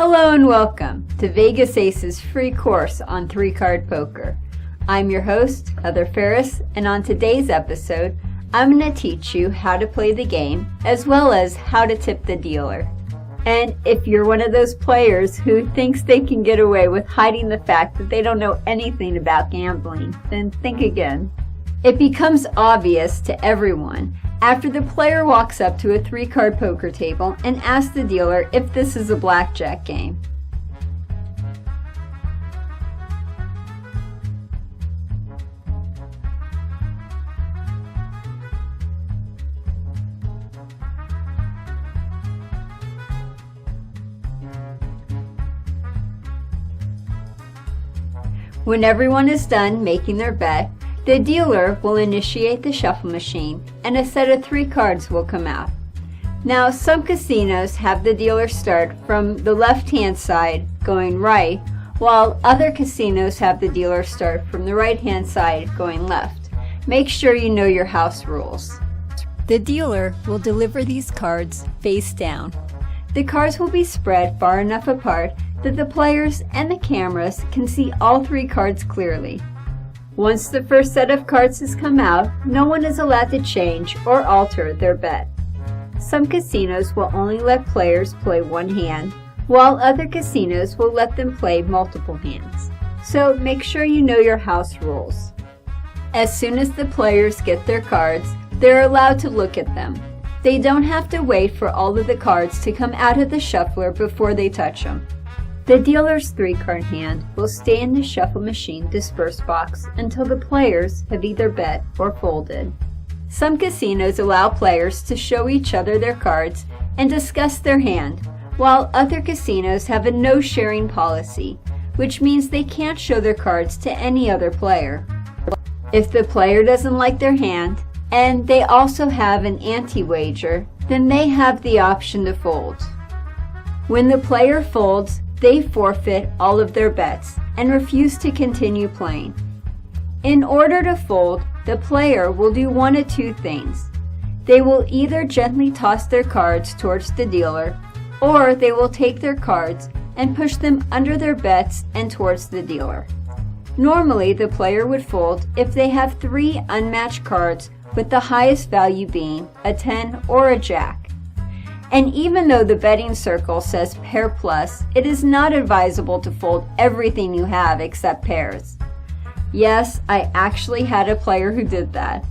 Hello and welcome to Vegas Ace's free course on 3-card poker. I'm your host, Heather Ferris, and on today's episode, I'm going to teach you how to play the game as well as how to tip the dealer. And if you're one of those players who thinks they can get away with hiding the fact that they don't know anything about gambling, then think again. It becomes obvious to everyone after the player walks up to a 3-card poker table and asks the dealer if this is a blackjack game. When everyone is done making their bet, the dealer will initiate the shuffle machine and a set of 3 cards will come out. Now, some casinos have the dealer start from the left-hand side going right, while other casinos have the dealer start from the right-hand side going left. Make sure you know your house rules. The dealer will deliver these cards face down. The cards will be spread far enough apart that the players and the cameras can see all 3 cards clearly. Once the first set of cards has come out, no one is allowed to change or alter their bet. Some casinos will only let players play one hand, while other casinos will let them play multiple hands. So make sure you know your house rules. As soon as the players get their cards, they're allowed to look at them. They don't have to wait for all of the cards to come out of the shuffler before they touch them. The dealer's 3-card hand will stay in the shuffle machine disperse box until the players have either bet or folded. Some casinos allow players to show each other their cards and discuss their hand, while other casinos have a no-sharing policy, which means they can't show their cards to any other player. If the player doesn't like their hand, and they also have an anti-wager, then they have the option to fold. When the player folds, they forfeit all of their bets and refuse to continue playing. In order to fold, the player will do one of 2 things. They will either gently toss their cards towards the dealer, or they will take their cards and push them under their bets and towards the dealer. Normally, the player would fold if they have 3 unmatched cards, with the highest value being a 10 or a jack. And even though the betting circle says pair plus, it is not advisable to fold everything you have except pairs. Yes, I actually had a player who did that.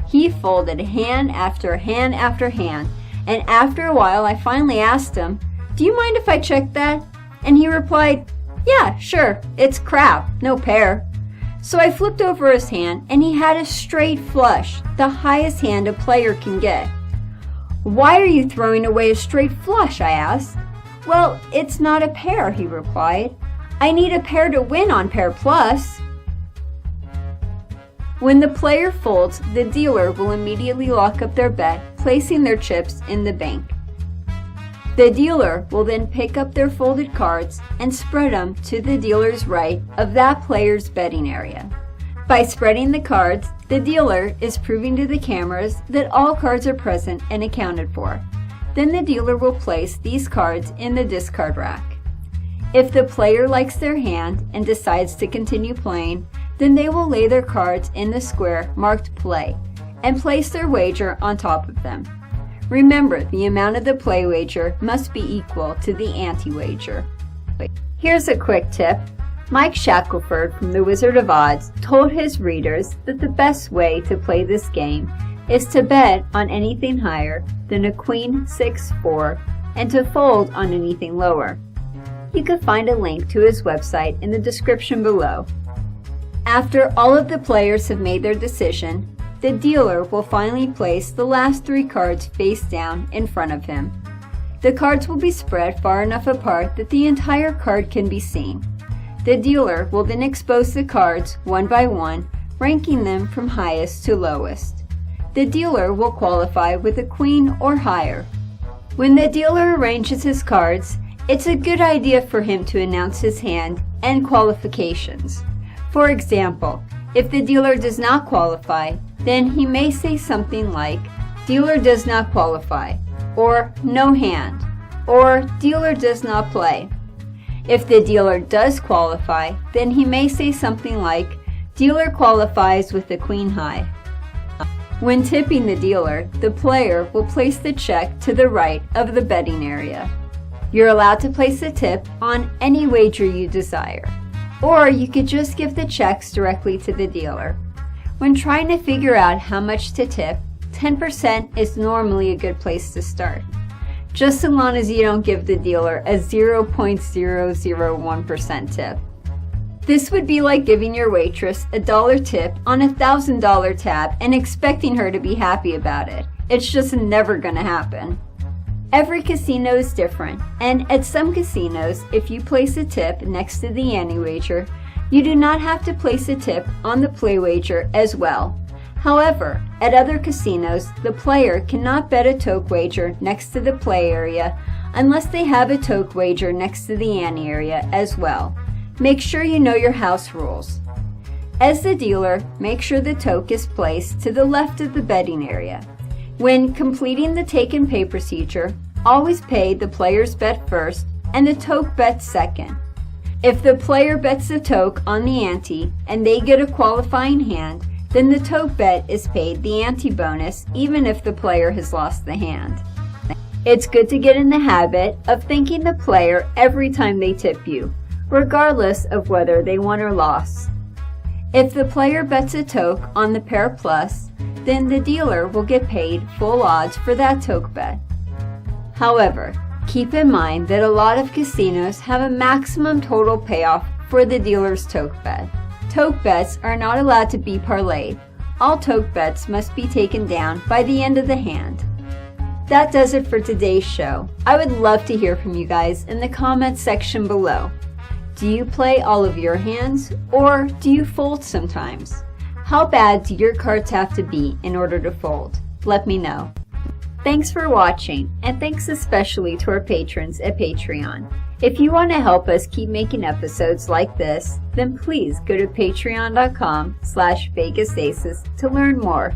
He folded hand after hand after hand, and after a while I finally asked him, "Do you mind if I check that?" And he replied, "Yeah, sure, it's crap, no pair." So I flipped over his hand and he had a straight flush, the highest hand a player can get. "Why are you throwing away a straight flush?" I asked. "Well, it's not a pair," he replied. "I need a pair to win on pair plus." When the player folds, the dealer will immediately lock up their bet, placing their chips in the bank. The dealer will then pick up their folded cards and spread them to the dealer's right of that player's betting area. By spreading the cards, the dealer is proving to the cameras that all cards are present and accounted for. Then the dealer will place these cards in the discard rack. If the player likes their hand and decides to continue playing, then they will lay their cards in the square marked play and place their wager on top of them. Remember, the amount of the play wager must be equal to the anti-wager. Here's a quick tip. Mike Shackelford from The Wizard of Odds told his readers that the best way to play this game is to bet on anything higher than a Queen 6-4 and to fold on anything lower. You can find a link to his website in the description below. After all of the players have made their decision, the dealer will finally place the last 3 cards face down in front of him. The cards will be spread far enough apart that the entire card can be seen. The dealer will then expose the cards one by one, ranking them from highest to lowest. The dealer will qualify with a queen or higher. When the dealer arranges his cards, it's a good idea for him to announce his hand and qualifications. For example, if the dealer does not qualify, then he may say something like, "Dealer does not qualify," or "No hand," or "Dealer does not play." If the dealer does qualify, then he may say something like, "Dealer qualifies with the queen high." When tipping the dealer, the player will place the check to the right of the betting area. You're allowed to place a tip on any wager you desire, or you could just give the checks directly to the dealer. When trying to figure out how much to tip, 10% is normally a good place to start, just so long as you don't give the dealer a 0.001% tip. This would be like giving your waitress a $1 tip on a $1,000 tab and expecting her to be happy about it. It's just never gonna happen. Every casino is different, and at some casinos, if you place a tip next to the ante wager, you do not have to place a tip on the play wager as well. However, at other casinos, the player cannot bet a toke wager next to the play area unless they have a toke wager next to the ante area as well. Make sure you know your house rules. As the dealer, make sure the toke is placed to the left of the betting area. When completing the take and pay procedure, always pay the player's bet first and the toke bet second. If the player bets the toke on the ante and they get a qualifying hand, then the toke bet is paid the ante bonus even if the player has lost the hand. It's good to get in the habit of thanking the player every time they tip you, regardless of whether they won or lost. If the player bets a toke on the pair plus, then the dealer will get paid full odds for that toke bet. However, keep in mind that a lot of casinos have a maximum total payoff for the dealer's toke bet. Toke bets are not allowed to be parlayed. All toke bets must be taken down by the end of the hand. That does it for today's show. I would love to hear from you guys in the comments section below. Do you play all of your hands, or do you fold sometimes? How bad do your cards have to be in order to fold? Let me know. Thanks for watching, and thanks especially to our patrons at Patreon. If you want to help us keep making episodes like this, then please go to patreon.com/VegasAces to learn more.